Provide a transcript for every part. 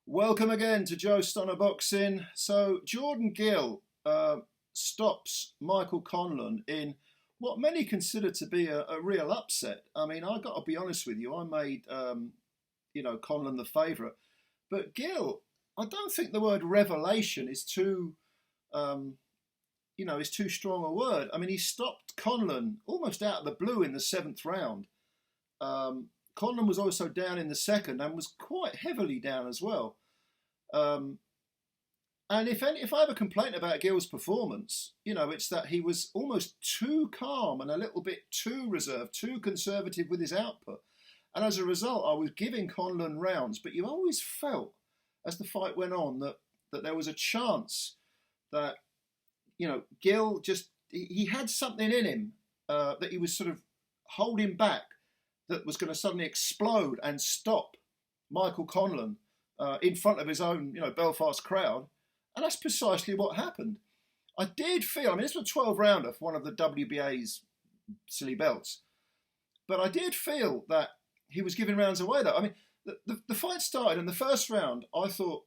Welcome again to Joe Stunner Boxing. So Jordan Gill stops Michael Conlan in what many consider to be a real upset. I mean, I got to be honest with you. I made Conlan the favourite, but Gill, I don't think the word revelation is um, is too strong a word. I mean, he stopped Conlan almost out of the blue in the seventh round. Conlan was also down in the second and was quite heavily down as well. Um, and if I have a complaint about Gill's performance, it's that he was almost too calm and a little bit too reserved, too conservative with his output. And as a result, I was giving Conlan rounds, but you always felt as the fight went on that there was a chance that, Gill he had something in him that he was sort of holding back that was going to suddenly explode and stop Michael Conlan in front of his own, Belfast crowd. And that's precisely what happened. I did feel, I mean, this was a 12 rounder for one of the WBA's silly belts, but I did feel that he was giving rounds away, though. I mean, the fight started, and the first round, I thought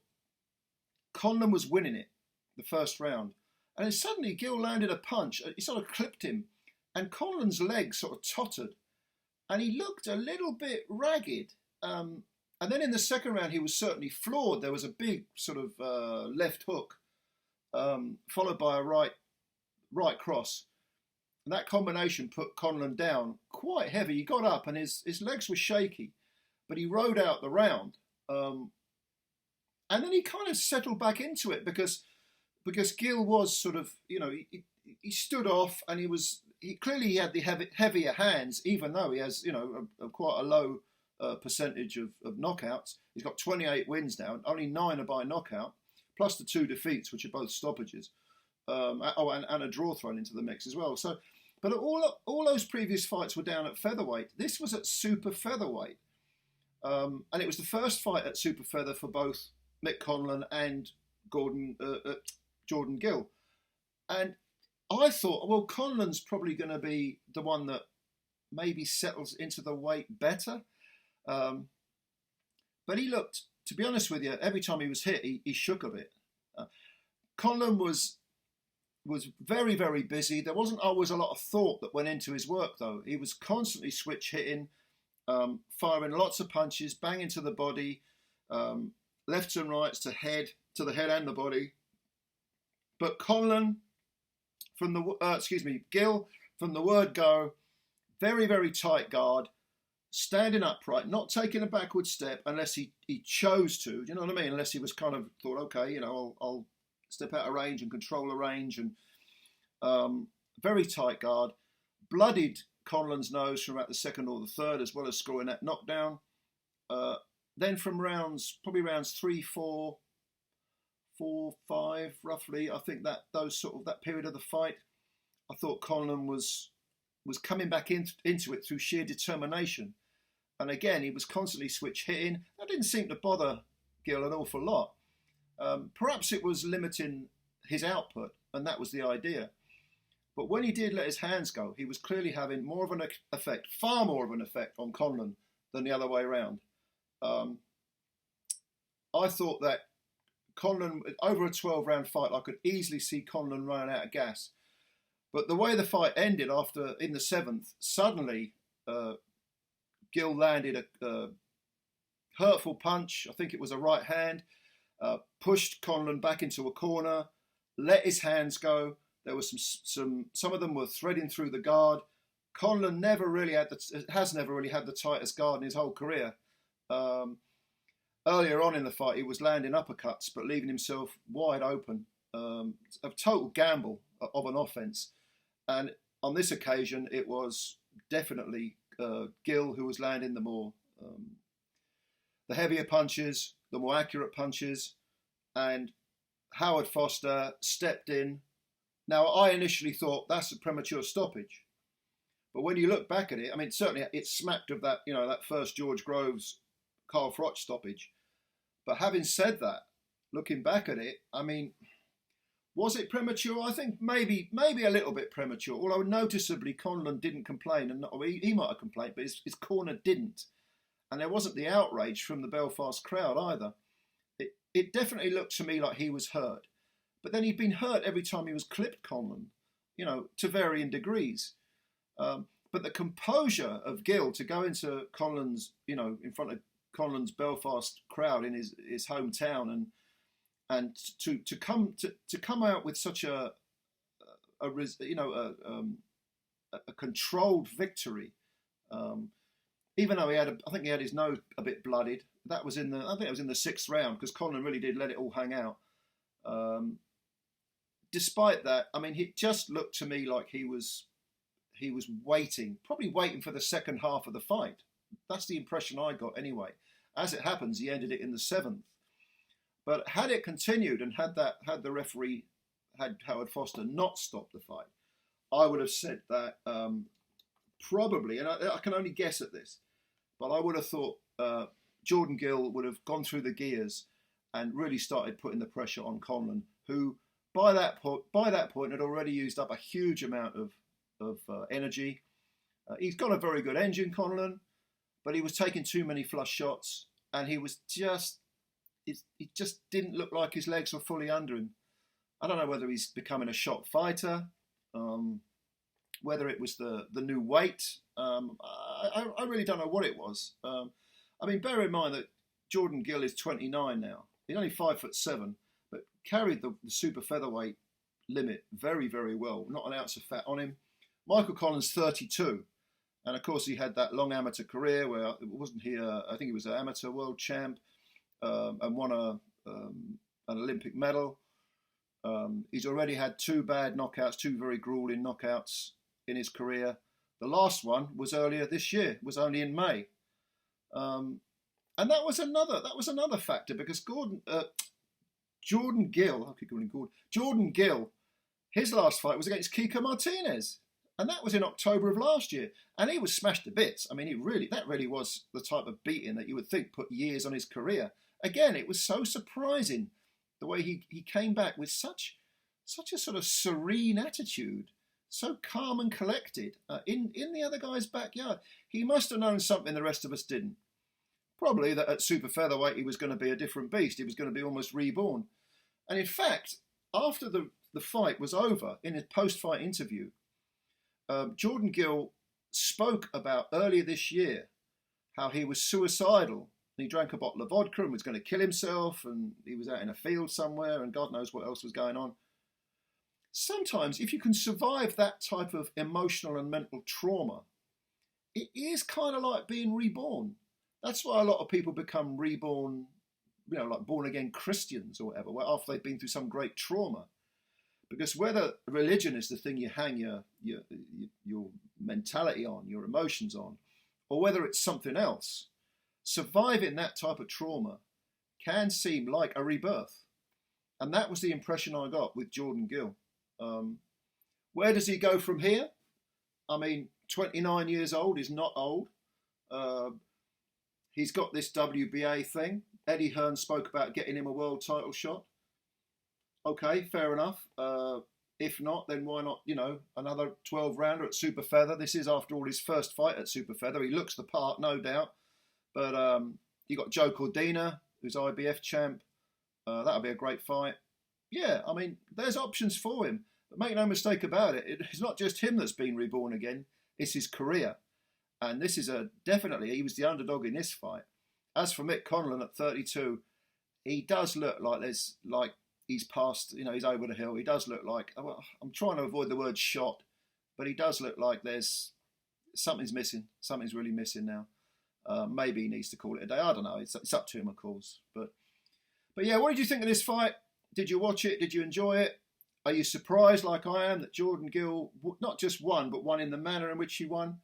Conlan was winning it, the first round. And then suddenly Gill landed a punch. He sort of clipped him, and Conlan's leg sort of tottered, and he looked a little bit ragged. And then in the second round, he was certainly floored. There was a big sort of left hook, followed by a right cross. And that combination put Conlan down quite heavy. He got up and his legs were shaky, but he rode out the round. And then he kind of settled back into it because Gill was sort of, he stood off, and he clearly had the heavier hands, even though he has, quite a low percentage of knockouts. He's got 28 wins now, only 9 are by knockout, plus the 2 defeats, which are both stoppages. And a draw thrown into the mix as well. So, but all those previous fights were down at featherweight. This was at super featherweight, and it was the first fight at super feather for both Mick Conlan and Jordan Gill. And I thought, well, Conlan's probably going to be the one that maybe settles into the weight better. But he looked, to be honest with you, every time he was hit, he shook a bit. Conlan was very, very busy. There wasn't always a lot of thought that went into his work, though. He was constantly switch hitting, firing lots of punches, banging to the body, lefts and rights to the head and the body. But Conlan, Gill, from the word go, very, very tight guard, standing upright, not taking a backward step unless he chose to. Do you know what I mean? Unless he was kind of thought, okay, I'll step out of range and control the range. And very tight guard. Bloodied Conlan's nose from about the second or the third, as well as scoring that knockdown. Then from probably rounds 3, 4, 5, roughly, I think that period of the fight, I thought Conlan was coming back into it through sheer determination. And again, he was constantly switch hitting. That didn't seem to bother Gill an awful lot. Perhaps it was limiting his output, and that was the idea. But when he did let his hands go, he was clearly having more of an effect, far more of an effect on Conlan than the other way around. I thought that Conlan, over a 12-round fight, I could easily see Conlan running out of gas. But the way the fight ended in the seventh, suddenly Gill landed a hurtful punch. I think it was a right hand, pushed Conlan back into a corner, let his hands go. There was some of them were threading through the guard. Conlan has never really had the tightest guard in his whole career. Earlier on in the fight, he was landing uppercuts, but leaving himself wide open. A total gamble of an offense. And on this occasion, it was definitely Gill who was landing the heavier punches, the more accurate punches, and Howard Foster stepped in. Now, I initially thought that's a premature stoppage, but when you look back at it, I mean, certainly it smacked of that, that first George Groves, Carl Froch stoppage. But having said that, looking back at it, I mean, was it premature? I think maybe a little bit premature. Although noticeably Conlan didn't complain, and he might have complained, but his corner didn't. And there wasn't the outrage from the Belfast crowd either. it definitely looked to me like he was hurt. But then he'd been hurt every time he was clipped, Conlan, to varying degrees. But the composure of Gill to go into Conlan's, in front of Conlan's Belfast crowd in his hometown, and to come out with such a controlled victory, even though I think he had his nose a bit bloodied. I think it was in the 6th round, because Conlan really did let it all hang out. Despite that, I mean, it just looked to me like he was probably waiting for the second half of the fight. That's the impression I got anyway. As it happens, he ended it in the 7th. But had it continued, and had the referee, had Howard Foster not stopped the fight, I would have said that probably, and I can only guess at this, but I would have thought Jordan Gill would have gone through the gears and really started putting the pressure on Conlan, who by that point had already used up a huge amount of energy. He's got a very good engine, Conlan, but he was taking too many flush shots, and he just didn't look like his legs were fully under him. I don't know whether he's becoming a shot fighter, whether it was the new weight. I really don't know what it was. I mean, bear in mind that Jordan Gill is 29 now. He's only 5'7", but carried the super featherweight limit very, very well. Not an ounce of fat on him. Michael Conlan's 32. And of course, he had that long amateur career where wasn't he? I think he was an amateur world champ and won an Olympic medal. He's already had 2 bad knockouts, 2 very grueling knockouts in his career. The last one was earlier this year. Was only in May. And that was another factor, because Jordan Gill, Jordan Gill, his last fight was against Kiko Martinez, and that was in October of last year, and he was smashed to bits. I mean, that really was the type of beating that you would think put years on his career. Again, it was so surprising the way he came back with such a sort of serene attitude, so calm and collected in the other guy's backyard. He must have known something the rest of us didn't. Probably that at super featherweight he was going to be a different beast. He was going to be almost reborn. And in fact, after the fight was over, in his post-fight interview, Jordan Gill spoke about earlier this year how he was suicidal. He drank a bottle of vodka and was going to kill himself, and he was out in a field somewhere, and God knows what else was going on. Sometimes, if you can survive that type of emotional and mental trauma, it is kind of like being reborn. That's why a lot of people become reborn, like born-again Christians or whatever, after they've been through some great trauma. Because whether religion is the thing you hang your mentality on, your emotions on, or whether it's something else, surviving that type of trauma can seem like a rebirth. And that was the impression I got with Jordan Gill. Where does he go from here? I mean, 29 years old is not old. He's got this WBA thing. Eddie Hearn spoke about getting him a world title shot. Okay, fair enough. If not, then why not, another 12 rounder at super feather? This is, after all, his first fight at super feather. He looks the part, no doubt. But you got Joe Cordina, who's IBF champ. That'll be a great fight. Yeah, I mean, there's options for him. But make no mistake about it, it's not just him that's been reborn again. It's his career. And this is definitely, he was the underdog in this fight. As for Mick Conlan at 32, he does look like he's past, he's over the hill. He does look like, I'm trying to avoid the word shot, but he does look like something's missing. Something's really missing now. Maybe he needs to call it a day. I don't know. It's up to him, of course. But yeah, what did you think of this fight? Did you watch it? Did you enjoy it? Are you surprised, like I am, that Jordan Gill not just won, but won in the manner in which he won?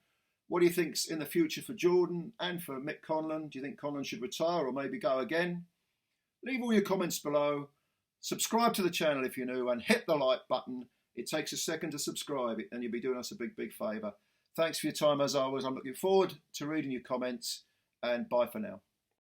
What do you think's in the future for Jordan and for Mick Conlan? Do you think Conlan should retire or maybe go again? Leave all your comments below. Subscribe to the channel if you're new, and hit the like button. It takes a second to subscribe, and you'll be doing us a big, big favour. Thanks for your time as always. I'm looking forward to reading your comments, and bye for now.